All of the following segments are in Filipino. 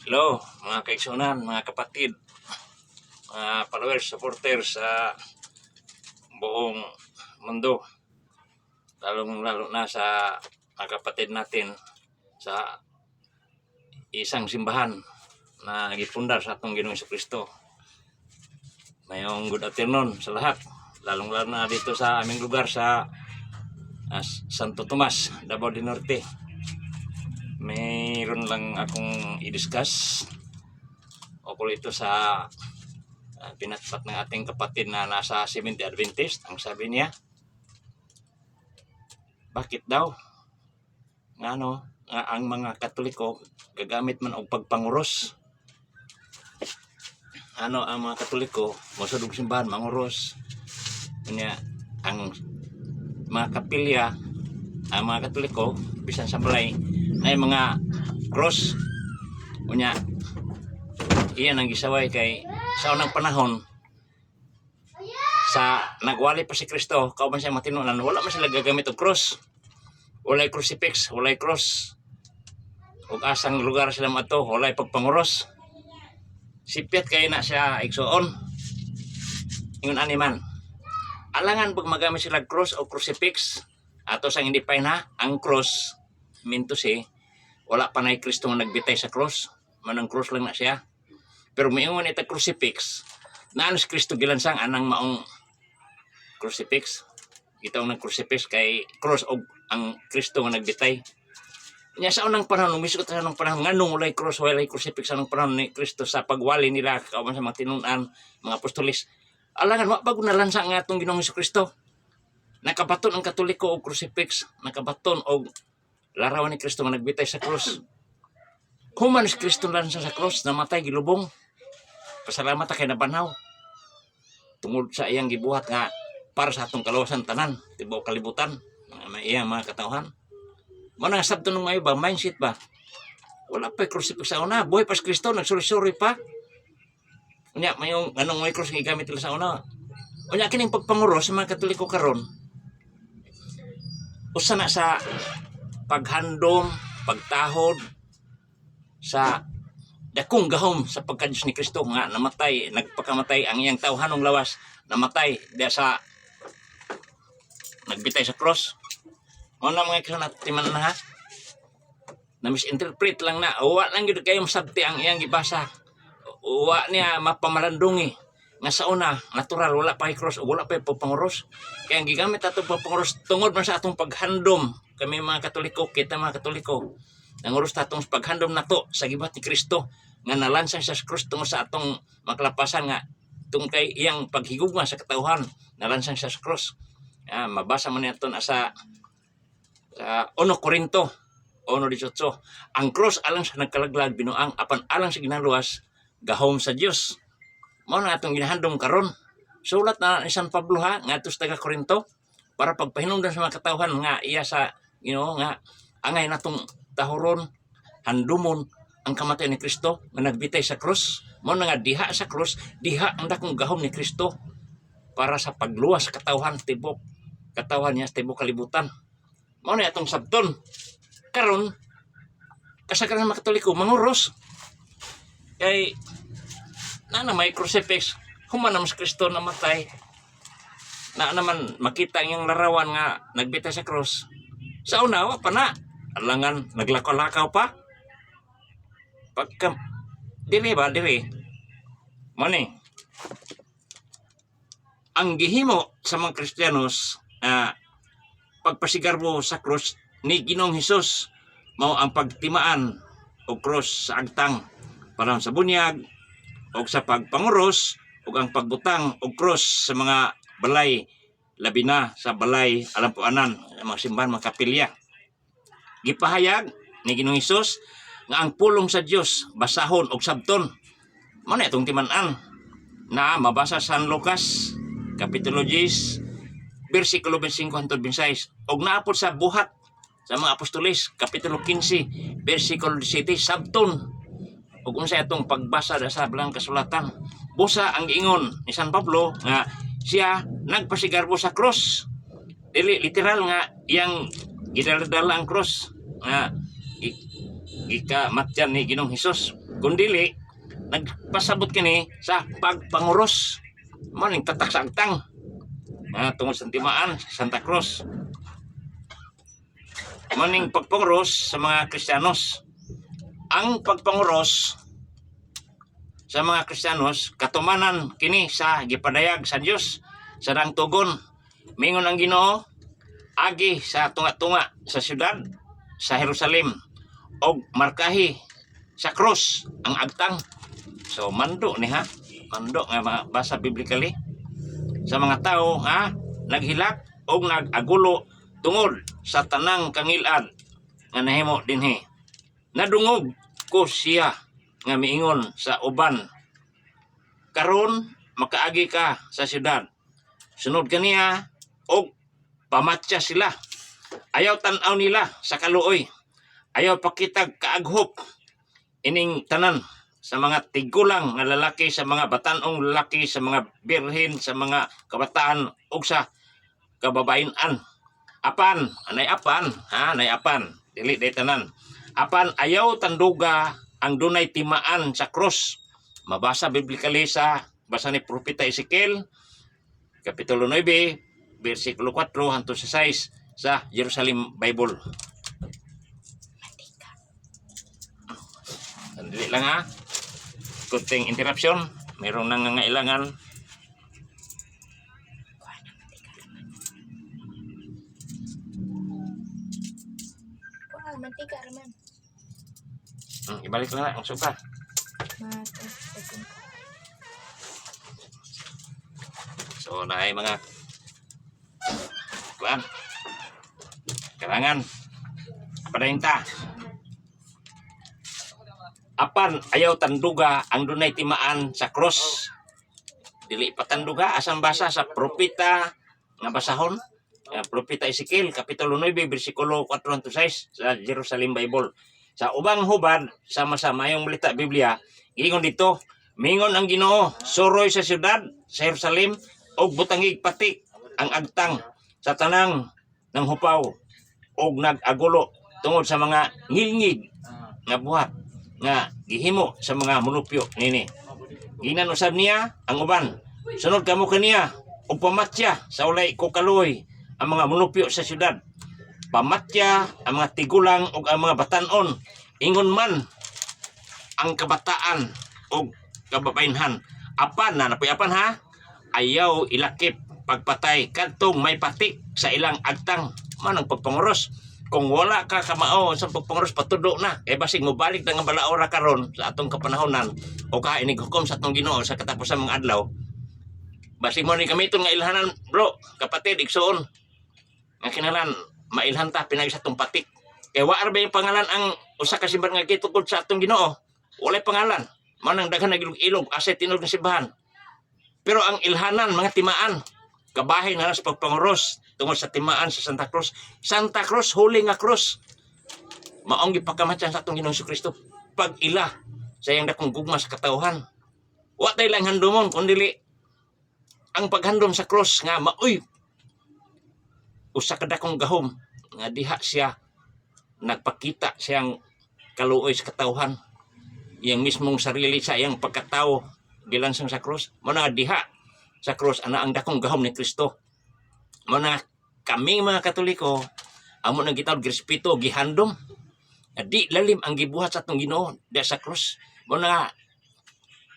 Hello, mga kaigsunan, mga kapatid, mga followers, supporters sa buong mundo, lalong-lalo na sa mga kapatid natin sa isang simbahan na gipundar sa atong Ginoong Jesucristo. Mayong good afternoon sa lahat, lalong-lalo na dito sa aming lugar sa Santo Tomas, Davao del Norte. Mayroon lang akong i-discuss o ito sa pinatpat ng ating kapatid na nasa Seventh-day Adventist. Ang sabi niya, bakit daw nga ang mga Katoliko gagamit man og pagpanguros? Ang mga Katoliko mosud og simbahan manguros niya ang mga kapilya. Ang mga Katoliko bisan sa balay ay mga cross unya iyan ang gisaway kay sa unang panahon sa nagwali pa si Kristo, kauban siya matinunan, wala man sila gagamit og cross, walay crucifix, walay cross, ug asang lugar sila mato walay pagpanguros. Sipyat kay na siya igsuon ingon animan alangan pag magamit sila cross o crucifix ato sang hindi pa na ang cross minto si wala pa na Kristo nga nagbitay sa cross, manang cross lang na siya. Pero miingon ita crucifix naan si Kristo gilansang anang maong crucifix, gitaw ng crucifix kay cross og ang Kristo nga nagbitay nya sa unang panahon. Misot sa unang panahon nganong walay cross walay crucifix sa unang panahon ni Kristo sa pagwali nila kauban sa mga tinunan mga apostolis. Alangan wa pa nalansa nga atong Ginoong Jesucristo. Nakabaton ang Katoliko og crucifix, nakabaton og larawan ni Kristo nga nagbitay sa cross. Human si Kristo lansa sa cross, namatay gilubong. Pasalamat kay nabanhaw tungod sa iyang gibuhat nga para sa atong kaluwasan tanan tibuok kalibutan may iyang mga katawhan. Mo nang sabto nung may ba mindset ba wala pa crucifix sa una, buhay pa si Kristo, nagsuri-suri pa unya mayong anong may cross nga gamit nila sa una. Unya kining pagpanguros sa mga Katoliko karon usa na sa paghandom, pagtahod sa dakong gahom sa pagka-Diyos ni Kristo nga namatay, nagpakamatay ang iyang tawhanong lawas, namatay diya sa nagbitay sa cross. Mo na mga kinatiman na ha, na misinterpret lang na, uwa lang yun kayo masabti ang iyang gibasa, uwa niya mapamalandungi nga sa una natural wala pa cross o wala pa pagpanguros. Kaya ang gigamit atong pagpanguros tungod man sa atong paghandom kami mga Katoliko, kita mga Katoliko nanguros tatong paghandom nato sa gibat ni Kristo nga nalansang sa cross tungod sa atong maklapasan nga tungod kay iyang paghigugma sa katawhan nalansang sa cross. Mabasa man nato na sa 1 Korinto 1:18, ang cross alang sa nagkalaglag binuang apan alang sa ginaluwas gahom sa Dios. Mao na atong ginahandom karon. Sulat na ni San Pablo ha ngadto sa taga Korinto para pagpahinungdan sa mga katawhan nga iya sa nga angay natong tahoron handumon ang kamatayon ni Kristo nga nagbitay sa cross. Mao na nga diha sa cross, diha ang dakong gahom ni Kristo para sa pagluwas sa katawhan tibok katawhan niya sa tibok kalibutan. Mao na atong sabton karon kasagaran mga Katoliko manguros kay na may crucifix, human naman si Kristo namatay, na naman makita ang larawan nga nagbitay sa cross. Sa una, pa na, alangan, naglakaw-lakaw pa. Pagka, dili ba, dili. Mani, ang gihimo sa mga Kristiyanos, pagpasigarbo sa cross ni Ginoong Hesus, mao ang pagtimaan o cross sa agtang, parang sa bunyag, o sa pagpanguros o ang pagbutang o cross sa mga balay, labi na sa balay alampuanan, mga simbahan, mga kapilya. Gipahayag ni Ginoong Hesus nga ang pulong sa Dios basahon og sabton. Mao na itong timan-an na mabasa sa San Lucas kapitulo 10 bersikulo 25 hangtod 26 og naapod sa buhat sa mga apostoles kapitulo 15 bersikulo 17 sabton. Ug unsa atong pagbasa sa bilang kasulatan, busa ang giingon ni San Pablo nga siya nagpasigarbo sa cross. Dili literal nga iyang gidala ang cross nga ikamatyan ni Ginoong Hesus. Kundili nagpasabot kini sa pagpanguros. Maning tatak sa agtang. Tungod sa timaan Santa Cruz. Maning pagpanguros sa mga Kristiyanos. Ang pagpanguros sa mga Kristiyanos katumanan kini sa gipadayag sa Dios sa dang tugon. Mingon ang Ginoo agi sa tunga-tunga sa syudad sa Jerusalem og markahi sa cross ang agtang. So mando ni ha, mando nga basa biblically sa mga tao naghilak og nagagulo tungod sa tanang kangilad nga nahimo dinhi. Nadungog ko siya nga miingon sa uban, karon makaagi ka sa syudad. Sunod kaniya og pamatya sila. Ayaw tan-aw nila sa kaluoy. Ayaw pakitag kaaghop ining tanan sa mga tigulang nga lalaki, sa mga batanong lalaki, sa mga birhen, sa mga kabataan ug sa kababayan-an. Apan, anay apan, dili day tanan. Apan ayaw tanduga ang dunay timaan sa cross. Mabasa biblically sa basa ni Propeta Ezekiel Kapitulo 9, versikulo 4 hangtod sa 6 sa Jerusalem Bible. Sandali lang ha. Kunting interruption. Mayroong nangangailangan. Mantika raman. Ibalik lang na ang suka. So, na ay mga kuan. Karangan. Padainta. Apan ayaw tanduga ang dunay timaan sa cross. Dili patanduga asang basa sa propeta nga basahon. Propeta Ezekiel Kapitulo 9 versikulo 4 hangtod 6 sa Jerusalem Bible. Sa ubang hubad sama-sama yung balita Biblia, ingon dito, mingon ang Ginoo, suroy sa syudad sa Jerusalem og butangig patik ang agtang sa tanang ng hupaw og nag-agulo tungod sa mga ngilngig nga buhat nga gihimo sa mga munupyo nini. Ginan usab niya ang uban. Sunod kamo kaniya og pamatya sa ulay ko kaluoy ang mga munupyo sa syudad. Pamatya ang mga tigulang ug ang mga batanon. Ingon man ang kabataan ug kababayenhan. Apan na napuyapan ha, ayaw ilakip pagpatay kadtong may patik sa ilang agtang manang pagpanguros. Kung wala ka kamao sa pagpanguros patudo na, basig mo balik na nga balaora karon sa atong kapanahonan o inig hukom sa atong Ginoo sa katapusan mga adlaw. Basig mo ni kamiton nga ilhanan, bro, kapatid, igsuon. Nga kinalan, mailhan ta pinag sa atong patik. Kaya waar ba yung pangalan ang usa ka simbahan nga kitungkod sa atong Ginoo? Walay pangalan. Manang daghan nagilog-ilog, asay tinud ng simbahan. Pero ang ilhanan, mga timaan, kabahay na sa pagpanguros tungod sa timaan sa Santa Cruz. Santa Cruz, huli nga cross. Maong gipakamatyan sa atong Ginoong Kristo. Pag ila sa iyang dakong gugma sa katauhan. Wa tayo lang handumon, kundili ang paghandom sa cross nga maoy usa ka dakong gahom nga diha siya nagpakita siyang kaluoy sa katauhan, iyang mismong sarili sa iyang pagkatao gilansang sa cross. Mo na diha sa cross ana ang dakong gahom ni Kristo. Mo na kami mga Katoliko amo nang gitawag respeto gihandom. Di lalim ang gibuhat sa atong Ginoo diha sa cross. Mo na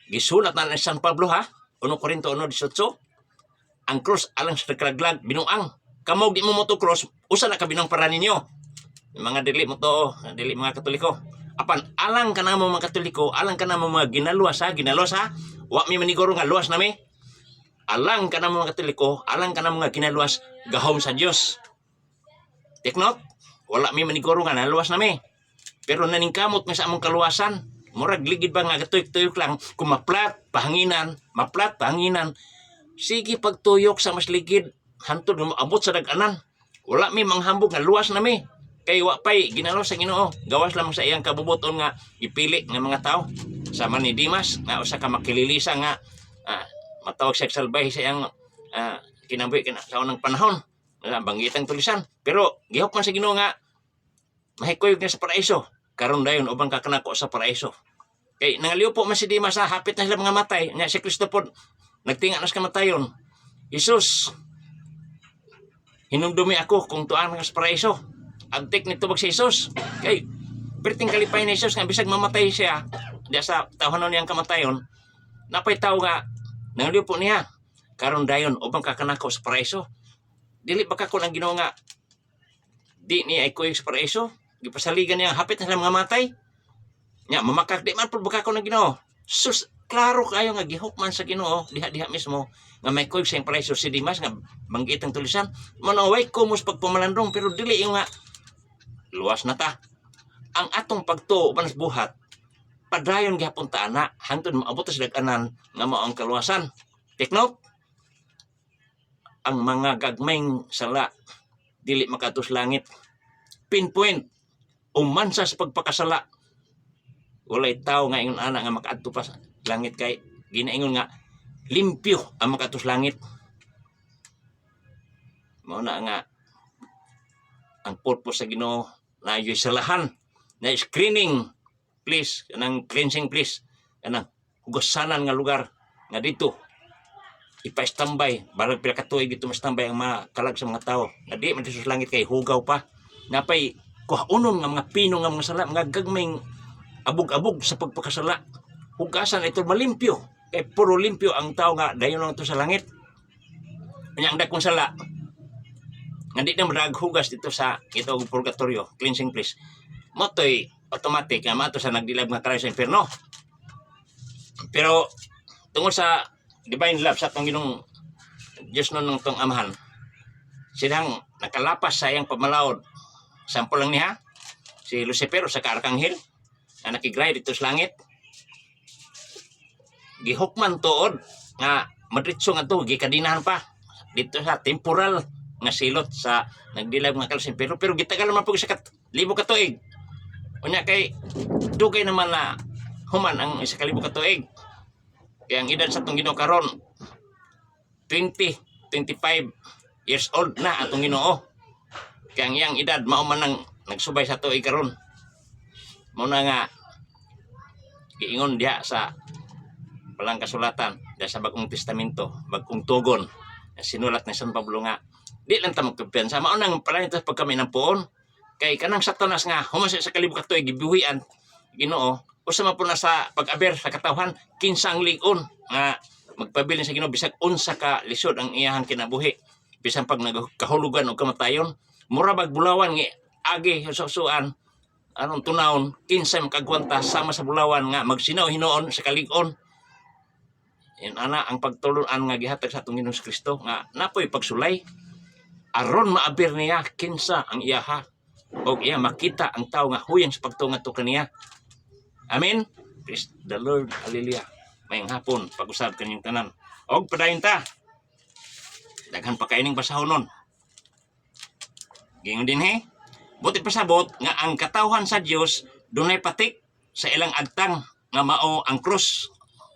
gisulat na ni San Pablo ha, 1 Korinto 1:18, ang cross alang sa nagkalaglag binuang. Kamo di mo motocross, usa na kabinang para ninyo. Mga dili mo to, dili mga Katoliko. Apan alang ka na mo mga Katoliko, alang ka na mo mga ginaluwas ha. Wa mi maniguro nga luwas nami. Alang ka na mo mga Katoliko, alang ka na mga ginaluwas gahom sa Dios. Take note, wala mi maniguro nga naluwas nami. Pero naningkamot mi sa among kaluwasan. Murag ligid ba nga gatuyok-tuyok lang kung maplat pahanginan. Sige pagtuyok sa mas ligid. Hantod mo abot sa dag-anan. Wala mi manghambog nga luwas na mi. Kay wa pay ginalo sa Ginoo. Gawas lamang sa iyang kabubuton nga ipili nga mga tao. Sama ni Dimas nga usa ka makililisa nga matawag siya salbay sa iyang kinabuhi sa unang panahon. Banggitang tulisan. Pero gihok man sa Ginoo nga mahikoy niya sa paraiso. Karon dayon ubang kakanako sa paraiso. Kay nangaliw po man si Dimas ha, hapit na sila mga matay. Nya si Kristo po nagtinga na sa kamatayon. Jesus, hinumdumi ako kung tuan nga sa paraiso. Agtik nito bag si Jesus. Kay perting kalipay ni Jesus nga bisag mamatay siya diya sa tahanon niyang kamatayon. Napay tao nga nangaliw po niya. Karon dayon ubang kakanako sa paraiso. Dili ba ka ko nang Ginoo nga di niya ay kuy sa paraiso? Gipasaligan niya hapit na sila mga matay. Nya mamakak di man pud baka ko nang Ginoo. Sus klaro kayo nga gihukman sa Ginoo diha mismo nga may kuy sa paraiso si Dimas nga banggit ang tulisan. Manaway kumos pagpamalandong pero dili yung nga luwas na ta. Ang atong pagtuo manas buhat padayon gyapon ta ana hangtod maabot sa dag-anan nga mao ang kaluwasan. Take note. Ang mga gagmayng sala dili makatus langit. Pinpoint umansa sa pagpakasala. Walay tao nga ingon ana nga makaadto pa sa langit kay ginaingon nga limpyo ang makatus langit. Mao na nga ang purpose sa Ginoo na yoy salahan na screening please kanang cleansing please kanang hugasanan nga lugar nga dito ipa-standby barag pila ka tuig dito ma-standby ang mga kalag sa mga tao nga di man sa langit kay hugaw pa napay kuhaunon nga mga pino nga mga sala mga gagmayng abog-abog sa pagpakasala hugasan ito malimpyo kay puro limpyo ang tao nga dayon lang ito sa langit kanya ang dakong sala nga di na madaghugas dito sa itong purgatorio cleansing place motoy automatic nga mato sa nagdilab nga karay sa inferno. Pero tungod sa divine love sa atong Ginong Dios nun tong amahan silang nakalapas sa iyang pamalaod. Sample lang niya si Lucifer sa Arkanghel na nakigray dito sa langit gihukman tuod nga madritso nga to gikadinahan pa dito sa temporal nga silot sa nagdilab nga kalos pero gitagal naman po sa libo ka tuig. Unya kay dugay naman na human ang isa ka libo ka tuig. Kaya ang edad sa atong Ginoo karon 25 years old na atong Ginoo. Kaya ang iyang edad mao man ang nagsubay sa tuig karon. Mao na nga giingon diha sa palang kasulatan diha sa Bagong Testamento, Bagong Tugon. Sinulat ni San Pablo nga di lang ta magkumpiyansa mao nang pala ito pag kami ng puon kay kanang Satanas nga human sa kalibog katoy gibuhian Ginoo usa man po na sa pag-aber sa katawhan kinsang lig-on nga magpabilin sa Ginoo bisag unsa ka lisod ang iyahang kinabuhi bisan pag nagkahulugan o kamatayon mura bag bulawan nga agi susuan anong tunawon kinsa makagwanta sama sa bulawan nga magsinaw hinoon sa kalig-on. Yan ana ang pagtulunan nga gihatag sa atong Ginoong Kristo nga napoy pagsulay aron maabir niya kinsa ang iyaha o iya makita ang tao nga huyang sa pagtunga to kaniya. Amen. Praise the Lord. Hallelujah. Mayang hapon pag-usab kanyang tanan. Og padayon ta. Daghan pa kaining basahonon. Gingon din he. Buti pasabot nga ang katawhan sa Dios dunay patik sa ilang agtang nga mao ang krus.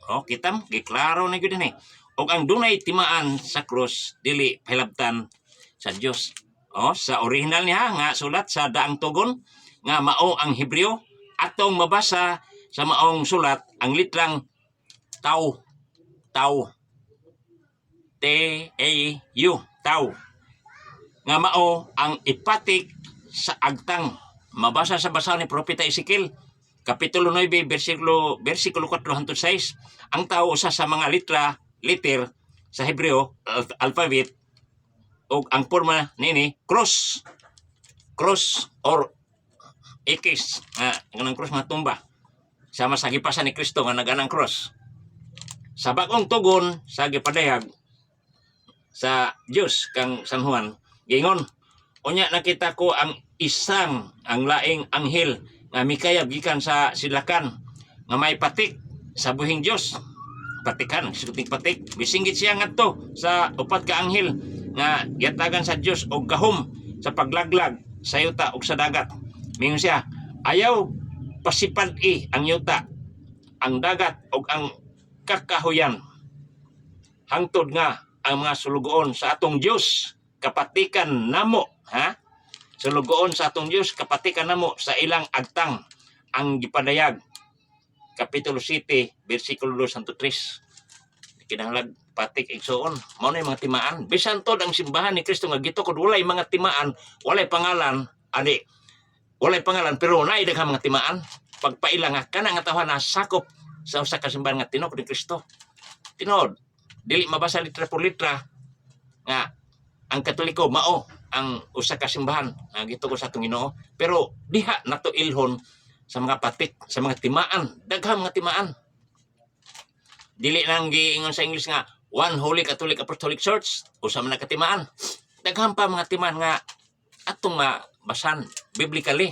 O kitam giklaro na gyud dinhi. Og ang dunay timaan sa krus dili hilabtan sa Dios. O sa original niya nga sulat sa Daang Tugon nga mao ang Hebreo atong mabasa sa maong sulat ang litrang tau T-A-U tau nga mao ang ipatik sa agtang mabasa sa basa ni Propeta Ezekiel kapitulo 9 bersikulo 4 hangtod 6 ang tao usa sa mga letter sa Hebreo alphabet o ang forma nini cross or X nga ganang cross nga tumba sama sa gipasan ni Kristo nga naganang cross sa Bagong Tugon sa gipadayag sa Dios kang San Juan gingon unya nakita ko ang ang laing anghel nga mikayab gikan sa silakan nga may patik sa buhing Dios patikan suting patik bisinggit siya ngadto sa upat ka anghel nga yatagan sa Dios og gahom sa paglaglag sa yuta ug sa dagat. Mingon siya, ayaw pasipad-i ang yuta, ang dagat ug ang kakahuyan. Hangtod nga ang mga sulugoon sa atong Dios kapatikan namo, ha? Sulugoon sa atong Dios kapatikan namo sa ilang agtang ang gipadayag Kapitulo 7, versikulo 2 hangtod 3. Kinahanglan patik igsoon. Mao na yung mga timaan. Bisan tod ang simbahan ni Kristo nga gitukod walay mga timaan, walay pangalan, ani walay pangalan pero naay daghang mga timaan. Pagpaila nga kana nga tawhan na sakop sa usa ka simbahan nga tinok ni Kristo. Tinod, dili mabasa litra por litra nga ang Katoliko mao ang usa ka simbahan nga gitukod sa atong Ginoo, pero diha nato ilhon sa mga patik, sa mga timaan, daghang mga timaan. Dili nang giingon sa English nga One Holy Catholic Apostolic Church, usa man na katimaan. Daghang pa mga timaan nga atong mabasan biblically.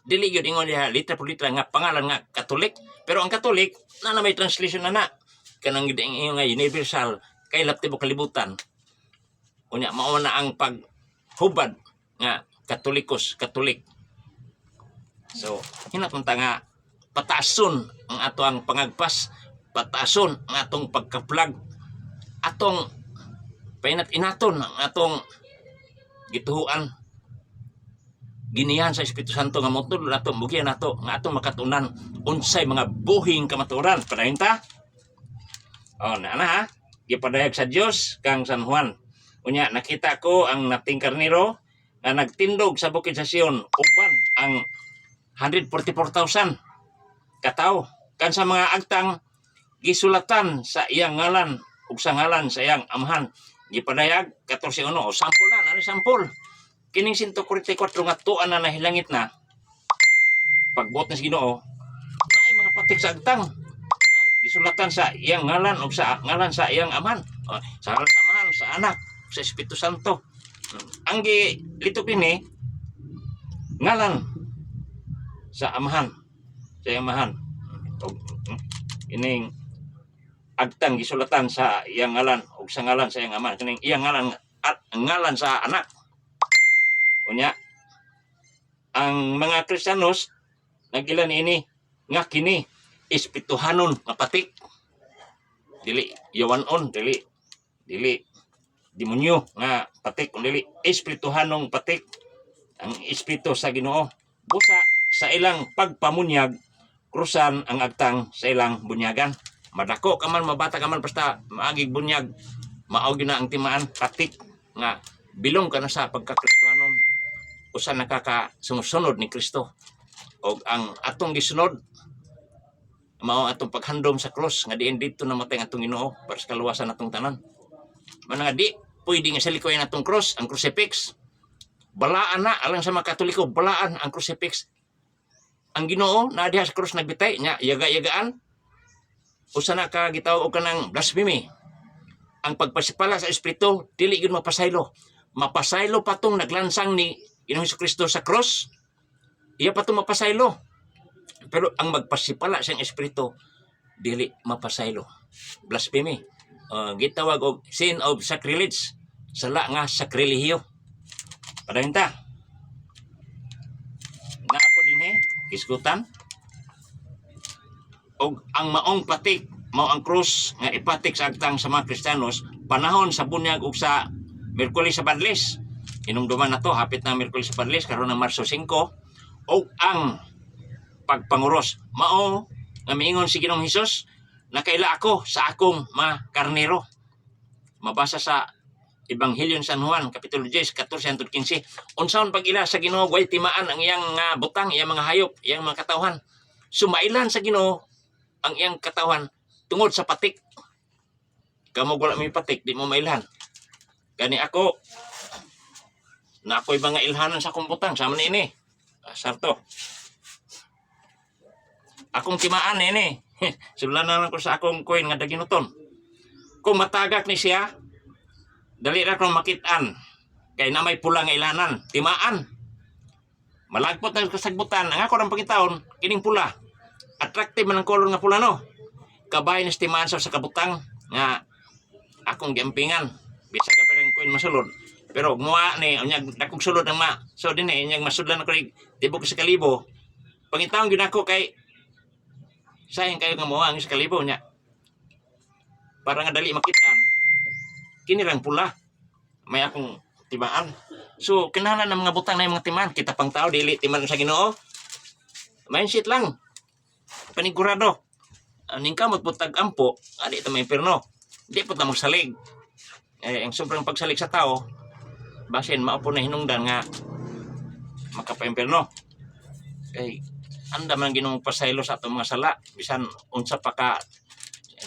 Dili gyud ingon diha litra por litra nga pangalan nga Catholic, pero ang Catholic na may translation na kanang gid ingon nga universal kay labtibok kalibutan. Unya mao na ang paghubad nga Katolikos, Katolik. So, hinapunta nga pataason ang atong pangagpas, pataason ang atong pagkaplag, atong painat-inaton ang atong gituhuan, ginihan sa Espiritu Santo nga motulon nato, bugyan nato nga atong makatunan unsay mga buhing kamatuoran. Padayon ta. Na ha, gipadayag sa Dios kang San Juan. Unya nakita ko ang nating karnero nga nagtindog sa bukid sa Sion, uban ang 144,000 katao. Kan sa mga agtang gisulatan sa iyang ngalan ug sa ngalan sa iyang amahan. Gipadayag 14:1 o sampol na, ano sampol? Kining 144 nga tuan na nahilangit na pagbuot na sa Ginoo, naay mga patik sa agtang gisulatan sa iyang ngalan ug sa ngalan sa iyang amahan, sa ngalan sa amahan, sa anak, sa Espiritu Santo. Ang gilitok ini ngalan sa amahan, sa iyang amahan. Ining agtang gisulatan sa iyang ngalan ug sa ngalan sa iyang amahan, kining iyang ngalan at ngalan sa anak. Unya ang mga Kristiyanos nagilan ini nga kini espirituhanon nga patik, dili yawanon, dili demonyo nga patik, dili espirituhanong patik, ang espiritu sa Ginoo. Busa sa ilang pagpamunyag, krusan ang agtang sa ilang bunyagan. Madako ka man, mabata ka man, basta maagig bunyag, maog na ang timaan, patik nga bilong ka na sa pagkakristohanon, usa nakakasumusunod ni Kristo. O ang atong gisunod mao atong paghandom sa cross nga diin dito namatay ang atong Ginoo para sa kaluwasan natong tanan. Man nga di pwede nga salikoy natong cross, ang crucifix. Balaan na alang sa mga Katoliko, balaan ang crucifix. Ang Ginoo na diha sa cross nagbitay nya yaga-yagaan. Usa na ka gitawag og kanang blasphemy. Ang pagpasipala sa espiritu dili gyud mapasaylo. Mapasaylo patong naglansang ni Ginoong Hesukristo sa cross. Iya patong mapasaylo. Pero ang magpasipala sa espiritu dili mapasaylo. Blasphemy. Gitawag og sin of sacrilege. Sala nga sakrelihiyo. Padayon ta. Naapo dinhi isgutan. Og ang maong patik, mao ang krus nga ipatik sa agtang sa mga Kristiyanos panahon sa bunyag ug sa Miyerkules sa Banlis. Hinumduman na to, hapit na Miyerkules sa Banlis karon ng Marso 5. Og ang pagpanguros mao nga miingon si Ginoong Hesus, nakaila ako sa akong mga karnero. Mabasa sa Ebanghelyo ni San Juan kapitulo 10 14-15. Unsaon pag-ila sa Ginoo way timaan ang iyang butang, iyang mga hayop, iyang mga katawhan. Sumailan sa Ginoo ang iyang katawhan tungod sa patik. Kamo wala may patik, di mo mailhan. Gani ako na ako'y mga ilhanan sa akong butang, sama ni ini. Sarto. Akong timaan ini. Sulanan ko sa akong coin nga daginuton. Kung matagak ni siya, dali ra kong makitaan. Kay na may pula nga ilanan, timaan. Malagpot na kasagbutan, ang ako ng pagkitaon, kining pula. Attractive man ang color nga pula no. Kabay na timaan sa kabutang nga akong giampingan. Bisa ka pa rin coin masulod. Pero mua ni, unyag dakong sulod ang so din unyag masudlan ako rin, tibok sa kalibo. Pangitawang yun ako kay, sayang kayo nga mua ang sa kalibo niya. Para nga dali makitaan. Kinirang pula. May akong timaan. So, kinahanglan ng mga butang na yung mga timaan. Kita pang tao, dili timan sa Ginoo. Mindset lang. Panigurado. aning kamot po tag-ampo, adi ito may impirno. Di po ta magsalig. Ang sobrang pagsalig sa tao, basin maupo na hinungdan nga makapaimpirno. Kay anda man Ginoong pasaylo sa atong mga sala, bisan unsa pa ka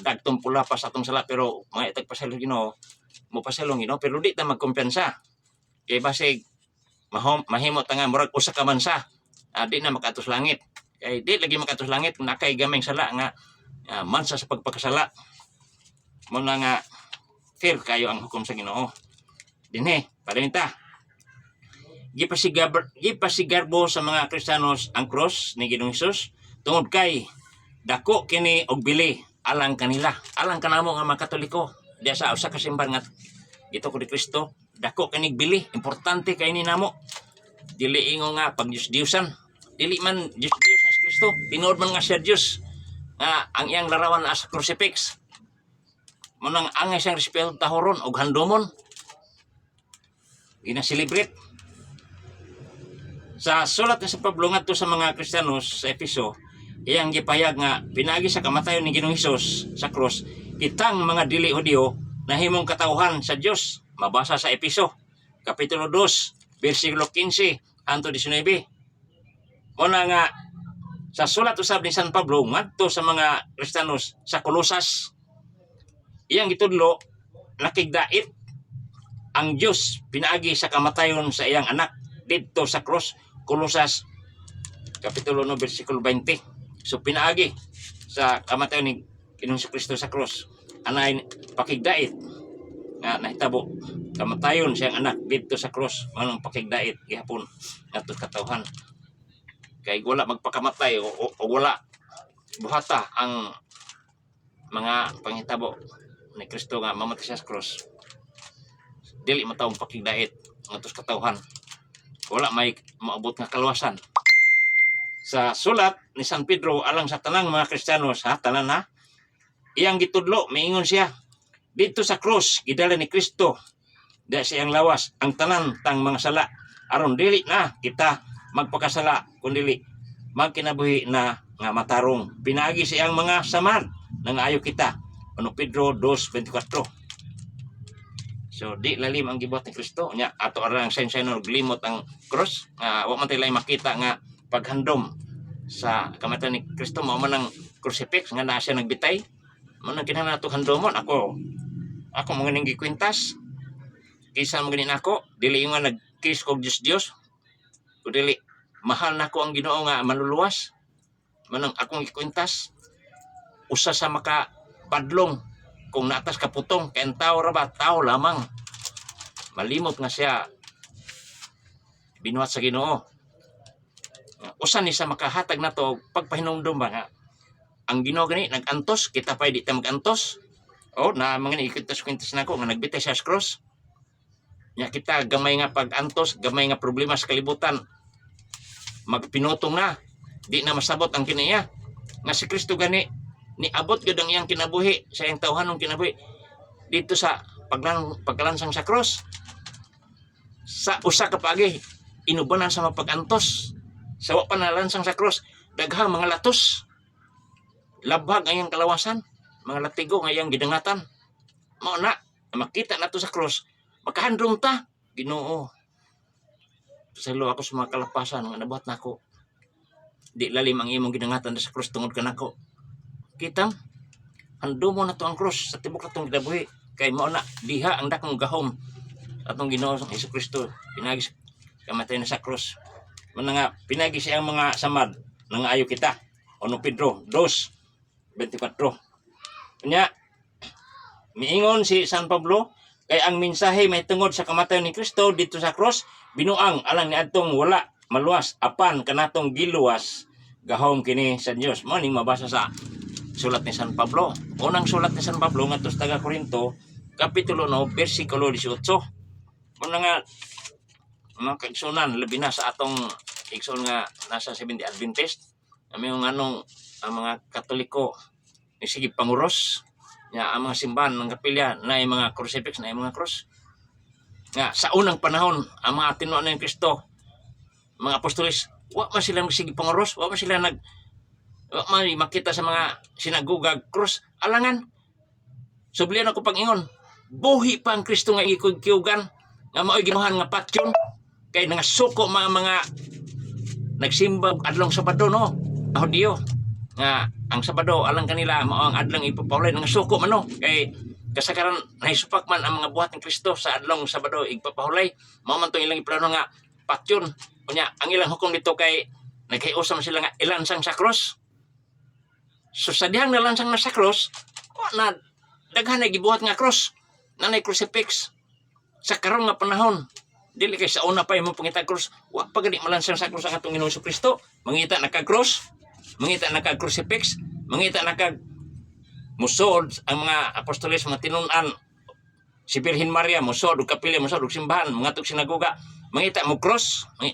dagtong pula pa sa atong sala, pero mga itag pasaylo Ginoo, mo pasaylo Ginoo, pero di ta magkumpiyansa. Kay basig mahimo ta nga murag usa ka mansa, di na makatus langit. Kay di lagi makatus langit kung nakay gamay sala nga mansa sa pagpakasala. Mo na nga fair kayo ang hukom sa Ginoo. Dinhi, palimita. Gipasigarbo sa mga Kristiyanos ang cross ni Ginoong Hesus tungod kay dako kini og bili alang kanila. Alang kanamo nga mga Katoliko, diya sa usa ka simbahan nga ito ko ni Kristo, dako kini bili, importante kay ni namo. Dili ingo nga pag Diyos-Diyosan. Dili man Diyos-Diyos nga si Kristo, tinuod man nga siya Diyos. Nga ang iyang larawan as crucifix. Munang angay siyang respeto tahoron og handomon. Ginaselebrate. Sa sulat ni San Pablo ngadto sa mga Kristiyanos sa Efeso, iyang gipahayag nga pinaagi sa kamatayon ni Ginoong Hesus sa cross, kitang mga dili Hudiyo nahimong katawhan sa Dios. Mabasa sa Efeso kapitulo 2 bersikulo 15 hangtod 19. Muna nga sa sulat usab ni San Pablo ngadto sa mga Kristiyanos sa Kolosas, iyang gitudlo nakigdait ang Dios pinaagi sa kamatayon sa iyang anak didto sa cross. Kolosas kapitulo 1 bersikulo 20. So pinaagi sa kamatayon ni Ginoong Kristo sa cross, anay pakigdait nga nahitabo kamatayon siyang anak didto sa cross, manong pakigdait gihapon ngadto katawhan. Kay wala magpakamatay o wala buhata ang mga panghitabo ni Kristo nga mamatay sa cross, dili matawong pakigdait ngadto katawhan. Wala may maabot nga kaluwasan. Sa sulat ni San Pedro alang sa tanang mga Kristiyanos, tanan na, iyang gitudlo, miingon siya, dito sa cross, gidala ni Kristo, dahil sa iyang lawas, ang tanan tang mga sala, aron dili na kita magpakasala, kundili magkinabuhi na nga matarong. Pinagi sa iyang mga samad, nang ayo kita. Ano Pedro 2:24. So di lalim ang gibuhat ni Kristo nya ato arang sensayon glimot ang cross nga wa man tay makita nga paghandom sa kamatayon ni Kristo, mao man ang crucifix nga naa siya nagbitay. Mao nang kinahanglan nato handomon. Ako mga ning gikwintas kisa mo ganin ako, dili nga nagkis kog Dios o dili mahal nako ang Ginoo nga manluluwas. Manang akong gikwintas usa sa maka padlong kung natas kaputong, kaya tao ra ba? Tao lamang. Malimot nga siya binuhat sa Ginoo. Usan ni sa makahatag na to pagpahinumdum ba nga ang Ginoo gani nagantos, kita pa di ta magantos. O na mga ikwintas-kwintas nako nga nagbitay sa cross. Nya kita gamay nga pag-antos, gamay nga problema sa kalibutan, magpinutong na, di na masabot ang kiniya. Nga si Kristo gani niabot gud ang iyang kinabuhi sa iyang tawhanong kinabuhi dito sa paglansang sa cross. Sa usa ka pagi inubanan sa mapag-antos, sa wa pa nalansang sa cross, daghang mga latos, labhag ang iyang kalawasan, mga latigo nga iyang gidangatan. Mao na makita nato sa cross, makahandom ta. Ginoo, pasaylo ako sa mga kalapasan nga nabuhat nako, di lalim ang imong gidangatan sa cross tungod kanako. Kitang handomon na to ang cross sa tibok natong kinabuhi, kay mao na diha ang dakong gahom atong Ginoo Hesus Kristo pinagi kamatayon sa cross. Muna nga pinagi siya ang mga samad nang ayo kita. Ano Pedro 2:24. Nya miingon si San Pablo, kay ang mensahe may tungod sa kamatayon ni Kristo dito sa cross binuang alang niadtong wala maluwas apan kanatong giluwas gahom kini sa Dios. Mao ning mabasa sa sulat ni San Pablo. Unang sulat ni San Pablo ngadto sa taga Corinto kapitulo 9 bersikulo 18. Muna nga mga kaigsunan labi na sa atong igsoon nga nasa Seventh-day Adventist, among anong ang mga Katoliko ni sige panguros nya ang mga simbahan ng kapilya na mga crucifix na mga cross. Nga sa unang panahon ang mga tinuan ni Kristo, mga apostoles, wa man sila sige panguros, wa man sila Mari makita sa mga sinagugag cross alangan. Sublian ako pag-ingon. Buhi pa ang Kristo nga ikog-kiyugan nga mao'y ginuhan nga patyon kay nga suko mga nagsimba adlong Sabado no. Ahudyo nga ang Sabado alang kanila mao ang adlang ipapawlay nga suko man no kay kasakaran naisupak man ang mga buhat ng Kristo sa adlong Sabado igpapahulay mao man tong ilang iplano nga patyon unya ang ilang hukom dito kay naghiusam sila nga ilansang sa cross. So sa dihang nalansang na sa cross na daghan na gibuhat nga cross nanay crucifix sa karon nga panahon dili kay sa una pa imong pangita cross wa pa gani malansang sa cross ang atong Ginoong Kristo mangita naka cross mangita naka crucifix mangita naka musod ang mga apostoles mga tinun-an si Birhen Maria musod ug kapilya musod ug simbahan mga tuk sinagoga mangita mo cross wa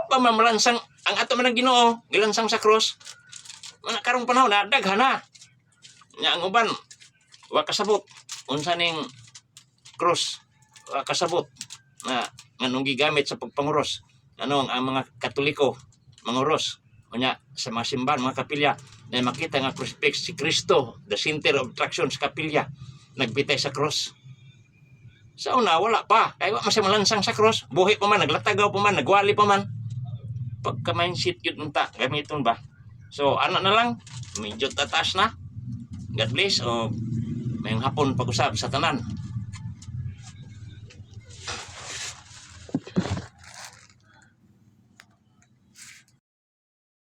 pa mamalansang ang ato man ang Ginoo gilansang sa cross mana karong panahon na daghan na nya ang uban wa kasabot unsa ning cross wa kasabot na nganong gigamit sa pagpanguros anong ang mga Katoliko manguros unya sa mga simbahan mga kapilya na makita nga crucifix si Kristo the center of attraction sa kapilya nagbitay sa cross sa una wala pa kay wa masay malansang sa cross buhi pa man naglatagaw pa man nagwali pa man pagka mindset yun unta gamiton ba so ano na lang medyo tataas na God bless o mayong hapon pag-usap sa tanan.